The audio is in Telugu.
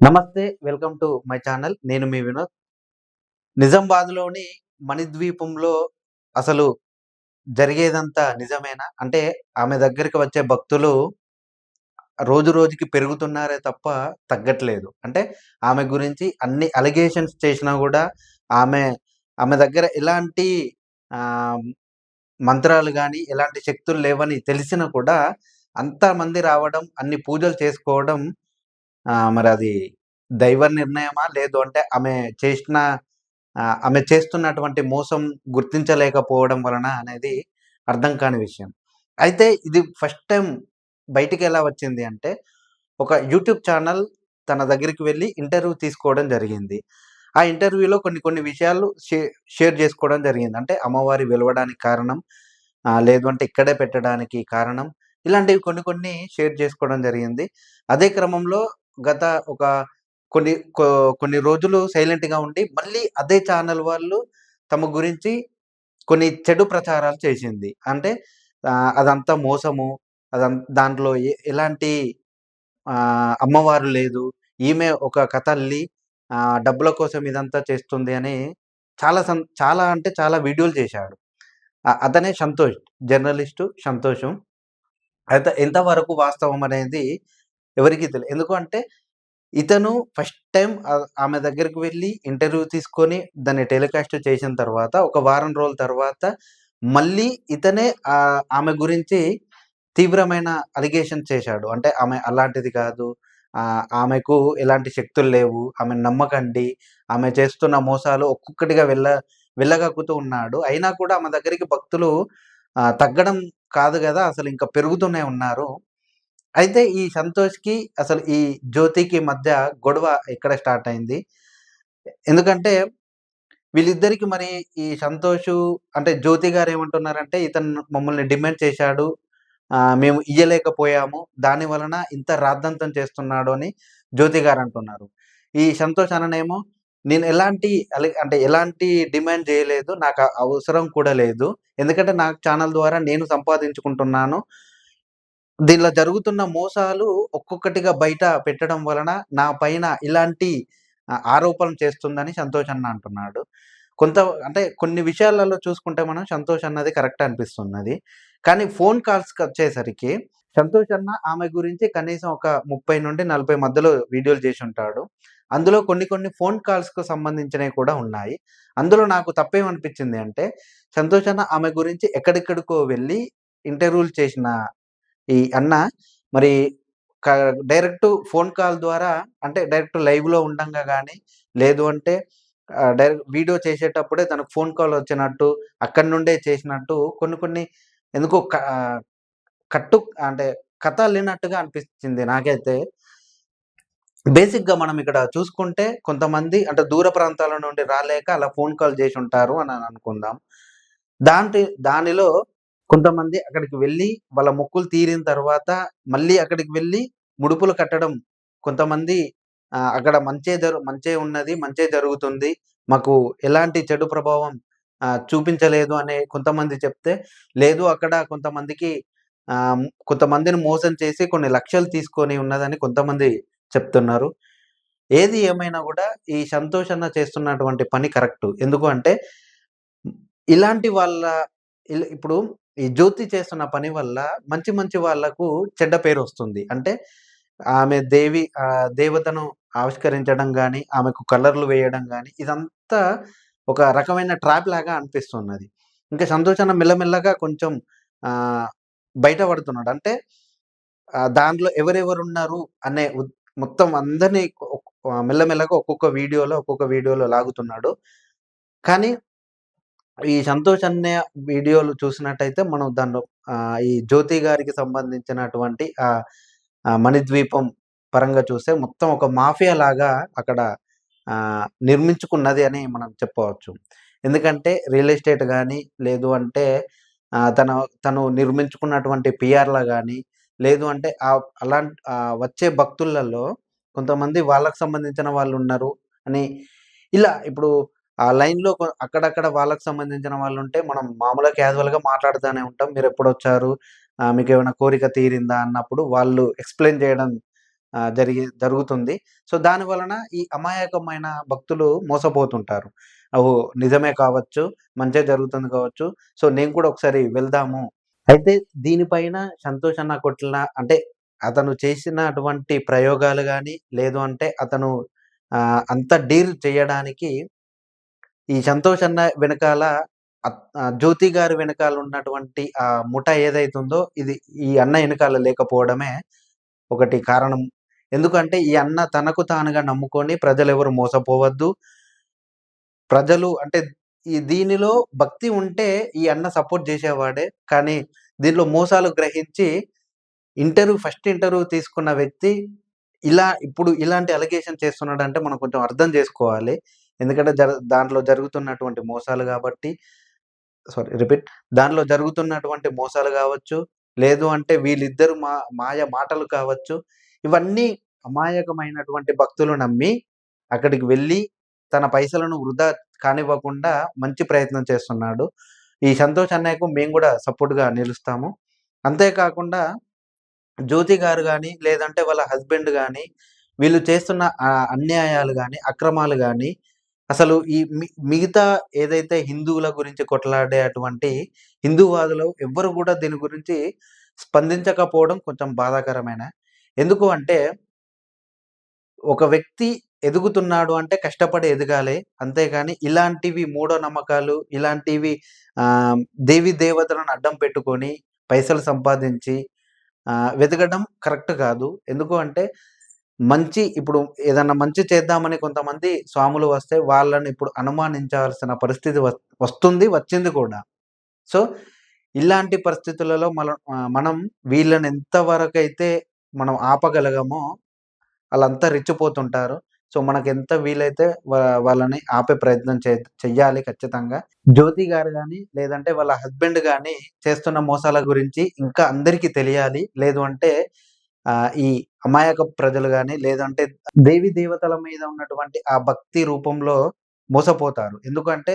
నమస్తే. Welcome to my channel. నేను మీ వినోద్. నిజామాబాద్‌లోని మణిద్వీపంలో అసలు జరిగేదంతా నిజమేనా? అంటే ఆమె దగ్గరికి వచ్చే భక్తులు రోజు రోజుకి పెరుగుతున్నారే తప్ప తగ్గట్లేదు. అంటే ఆమె గురించి అన్ని అలిగేషన్స్ చేసినా గూడా ఆమె ఆమె దగ్గర ఎలాంటి ఆహ్, మంత్రాలు గాని, ఎలాంటి శక్తులు లేవని తెలిసినా కూడా అంతమంది రావడం, అన్ని పూజలు చేసుకోవడం మరది దైవ నిర్ణయమా? లేదు అంటే ఆమె చేస్తున్నటువంటి మోసం గుర్తించలేకపోవడం వలన అనేది అర్థం కాని విషయం. అయితే ఇది ఫస్ట్ టైమ్ బయటికెలా వచ్చింది అంటే, ఒక యూట్యూబ్ ఛానల్ తన దగ్గరికి వెళ్లి ఇంటర్వ్యూ తీసుకోవడం జరిగింది. ఆ ఇంటర్వ్యూలో కొన్ని కొన్ని విషయాలు షేర్ చేసుకోవడం జరిగింది. అంటే అమ్మవారి వెలవడానికి కారణం, లేదు అంటే ఇక్కడే పెట్టడానికి కారణం, ఇలాంటివి కొన్ని కొన్ని షేర్ చేసుకోవడం జరిగింది. అదే క్రమంలో గత ఒక కొన్ని కొ కొన్ని రోజులు సైలెంట్‌గా ఉండి, మళ్ళీ అదే ఛానల్ వాళ్ళు తమ గురించి కొన్ని చెడు ప్రచారాలు చేసింది. అంటే అదంతా మోసము. దాంట్లో ఎలాంటి అమ్మవారు లేదు. ఈమె ఒక కథ అల్లి డబ్బుల కోసం ఇదంతా చేస్తుంది అని చాలా అంటే చాలా వీడియోలు చేశాడు. అతనే సంతోష్. జర్నలిస్టు సంతోషం. అయితే ఎంతవరకు వాస్తవం అనేది ఎవరికీ తెలీదు. ఎందుకు అంటే ఇతను ఫస్ట్ టైమ్ ఆమె దగ్గరికి వెళ్లి ఇంటర్వ్యూ తీసుకొని దాన్ని టెలికాస్ట్ చేసిన తర్వాత ఒక వారం రోజుల తర్వాత మళ్ళీ ఇతనే ఆమె గురించి తీవ్రమైన అలిగేషన్స్ చేశాడు. అంటే ఆమె అలాంటిది కాదు. ఆమెకు ఎలాంటి శక్తులు లేవు. ఆమెను నమ్మకండి. ఆమె చేస్తున్న మోసాలు ఒక్కొక్కటిగా వెళ్ళగక్కుతూ ఉన్నాడు. అయినా కూడా ఆమె దగ్గరికి భక్తులు తగ్గడం కాదు గదా! అసలు ఇంకా పెరుగుతూనే ఉన్నారు. అయితే ఈ సంతోష్‌కి అసలు ఈ జ్యోతికి మధ్య గొడవ ఎక్కడ స్టార్ట్ అయింది? ఎందుకంటే వీళ్ళిద్దరికి మరి ఈ సంతోషు అంటే జ్యోతి గారేమంటున్నారంటే, "ఇతను మమ్మల్ని డిమాండ్ చేశాడు. మేము ఇయ్యలేకపోయాము. దాని వలన ఇంత రాద్ధాంతం చేస్తున్నాడు" అని జ్యోతి గారంటున్నారు. ఈ సంతోష్ అన్ననేమో, "నేను ఎలాంటి డిమాండ్ చేయలేదు. నాకు అవసరం కూడా లేదు. ఎందుకంటే నాకు ఛానల్ ద్వారా నేను సంపాదించుకుంటున్నాను. దీనిలో జరుగుతున్న మోసాలు ఒక్కొక్కటిగా బయట పెట్టడం వలన నా పైన ఇలాంటి ఆరోపణలు చేస్తుందని సంతోష్ అన్న అంటున్నాడు. కొంత అంటే కొన్ని విషయాలలో చూసుకుంటే మనం సంతోష్ అన్నది కరెక్టే అనిపిస్తున్నది. కానీ ఫోన్ కాల్స్‌కొచ్చేసరికి సంతోష్ అన్న ఆమె గురించి కనీసం ఒక 30-40 మధ్యలో వీడియోలు చేసుంటాడు. అందులో కొన్ని కొన్ని ఫోన్ కాల్స్‌కు సంబంధించినవి కూడా ఉన్నాయి. అందులో నాకు తప్పేమనిపించింది అంటే సంతోష్ అన్న ఆమె గురించి ఎక్కడెక్కడికో వెళ్లి ఇంటర్వ్యూలు చేసిన ఈ అన్న మరి క డైరెక్ట్ ఫోన్ కాల్ ద్వారా అంటే డైరెక్ట్ లైవ్‌లో ఉండంగా గాని, లేదు అంటే డైరెక్ట్ వీడియో చేసేటప్పుడే తనకు ఫోన్ కాల్ వచ్చినట్టు, అక్కడి నుండే చేసినట్టు కొన్ని కొన్ని ఎందుకో కట్టు అంటే కథ అల్లినట్టుగా అనిపించింది నాకైతే. బేసిక్‌గా మనం ఇక్కడ చూసుకుంటే కొంతమంది అంటే దూర ప్రాంతాల నుండి రాలేక అలా ఫోన్ కాల్ చేసుంటారు అని అనుకుందాం. దానిలో కొంతమంది అక్కడికి వెళ్లి వాళ్ళ మొక్కులు తీరిన తర్వాత మళ్ళీ అక్కడికి వెళ్లి ముడుపులు కట్టడం. కొంతమంది అక్కడ మంచే ఉన్నది. మంచే జరుగుతుంది. మాకు ఎలాంటి చెడు ప్రభావం చూపించలేదు అనే కొంతమంది చెప్తే, లేదు అక్కడ కొంతమందిని మోసం చేసి కొన్ని లక్షలు తీసుకొని ఉన్నదని కొంతమంది చెప్తున్నారు. ఏది ఏమైనా గూడా ఈ సంతోష్ అన్న చేస్తున్నటువంటి పని కరెక్టు. ఎందుకు అంటే ఇలాంటి వాళ్ళ ఇప్పుడు ఈ జ్యోతి చేస్తున్న పని వల్ల మంచి మంచి వాళ్ళకు చెడ్డ పేరొస్తుంది. అంటే ఆమె దేవతను ఆవిష్కరించడం గాని, ఆమెకు కలర్‌లు వేయడం గాని, ఇదంతా ఒక రకమైన ట్రాప్ లాగా అనిపిస్తున్నది. ఇంకా సంతోష్ అన్న మెల్లమెల్లగా కొంచెం ఆహ్, బయట పడుతున్నాడు. అంటే దాంట్లో ఎవరెవరున్నారు అనే మొత్తం అందరిని మెల్లమెల్లగా ఒక్కొక్క వీడియోలో లాగుతున్నాడు. కానీ ఈ సంతోష్ అన్నయ్య వీడియోలు చూసినట్టయితే మనం దాంట్లో ఈ జ్యోతి గారికి సంబంధించినటువంటి మణిద్వీపం పరంగా చూస్తే మొత్తం ఒక మాఫియా లాగా అక్కడ నిర్మించుకున్నది అని మనం చెప్పవచ్చు. ఎందుకంటే రియల్ ఎస్టేట్ గాని, లేదు అంటే తను నిర్మించుకున్నటువంటి పిఆర్‌ల గాని, లేదు అంటే వచ్చే భక్తులలో కొంతమంది వాళ్ళకి సంబంధించిన వాళ్ళున్నారు అని ఇలా ఇప్పుడు ఆ లైన్‌లో అక్కడక్కడ వాళ్ళకి సంబంధించిన వాళ్ళుంటే, మనం మామూలుగా క్యాజువల్‌గా మాట్లాడుతానే ఉంటాం. మీరెప్పుడొచ్చారు? మీకేమైనా కోరిక తీరిందా? అన్నప్పుడు వాళ్ళు ఎక్స్‌ప్లెయిన్ చేయడం జరుగుతుంది. సో, దాని వలన ఈ అమాయకమైన భక్తులు మోసపోతుంటారు. ఓహో! నిజమే కావచ్చు, మంచే జరుగుతుంది కావచ్చు. సో, నేను కూడా ఒకసారి వెళ్దాము. అయితే దీనిపైన సంతోష్ అన్న కొట్టిన అంటే అతను చేసినటువంటి ప్రయోగాలు గాని, లేదు అంటే అతను అంత డీల్ చేయడానికి ఈ సంతోష్ అన్న వెనకాల 'జ్యోతి' గారి వెనకాల ఉన్నటువంటి ఆ ముఠ ఏదైతుందో ఇది ఈ అన్న ఎనకాల లేకపోవడమే ఒకటి కారణం. ఎందుకంటే ఈ అన్న తనకు తానుగా నమ్ముకొని ప్రజలెవరు మోసపోవద్దు. ప్రజలు అంటే దీనిలో భక్తి ఉంటే ఈ అన్న సపోర్ట్ జేసేవాడే. కానీ దీనిలో మోసాలు గ్రహించి ఫస్ట్ ఇంటర్వ్యూ తీసుకున్న వ్యక్తి ఇప్పుడు ఇలాంటి అలిగేషన్ చేస్తున్నాడంటే మనం కొంచెం అర్థం జేసుకోవాలి. ఎందుకంటే దాంట్లో జరుగుతున్నటువంటి మోసాలు గాబట్టి రిపీట్. దానిలో జరుగుతున్నటువంటి మోసాలు గావచ్చు, లేదు అంటే వీళ్ళిద్దరు మాయ మాటలు కావచ్చు, ఇవన్నీ అమాయకమైనటువంటి భక్తులు నమ్మి అక్కడికి వెళ్లి తన పైసలను వృధా కానివ్వకుండా మంచి ప్రయత్నం చేస్తున్నాడు. ఈ సంతోష్ అన్నయ్యకు మేము గూడా సపోర్ట్‌గా నిలుస్తాము. అంతే కాకుండా 'జ్యోతి' గారు గాని, లేదంటే వాళ్ళ హస్బెండ్ గాని, వీళ్ళు చేస్తున్న అన్యాయాలు గాని, అక్రమాలు గాని, అసలు ఈ మిగతా ఏదైతే హిందువుల గురించి కొట్లాడే అటువంటి హిందూవాదులు ఎవ్వరు గూడా దీని గురించి స్పందించకపోవడం కొంచెం బాధాకరమైన. ఎందుకు అంటే, ఒక వ్యక్తి ఎదుగుతున్నాడు అంటే కష్టపడి ఎదగాలి. అంతేగాని ఇలాంటివి మూఢనమ్మకాలు, ఇలాంటివి దేవీ దేవతలను అడ్డం పెట్టుకొని పైసలు సంపాదించి వెతకడం కరెక్ట్ కాదు. ఎందుకు అంటే ఇప్పుడు ఏదన్నా మంచి చేద్దామని కొంతమంది స్వాములు వస్తే వాళ్ళని ఇప్పుడు అనుమానించాల్సిన పరిస్థితి వస్తుంది. వచ్చింది కూడా. సో, ఇలాంటి పరిస్థితులలో మనం వీళ్ళని ఎంత వరకైతే మనం ఆపగలగమో ఆళ్ళంతా రెచ్చిపోతుంటారు. సో, మనకెంత వీలైతే వాళ్ళని ఆపే ప్రయత్నం చెయ్యాలి ఖచ్చితంగా. 'జ్యోతి' గారు గాని, లేదంటే వాళ్ళ హస్బెండ్ గాని చేస్తున్న మోసాల గురించి ఇంకా అందరికి తెలియాలి. లేదు అంటే ఈ అమాయక ప్రజలు గాని, లేదంటే దేవతల మీద ఉన్నటువంటి ఆ భక్తి రూపంలో మోసపోతారు. ఎందుకంటే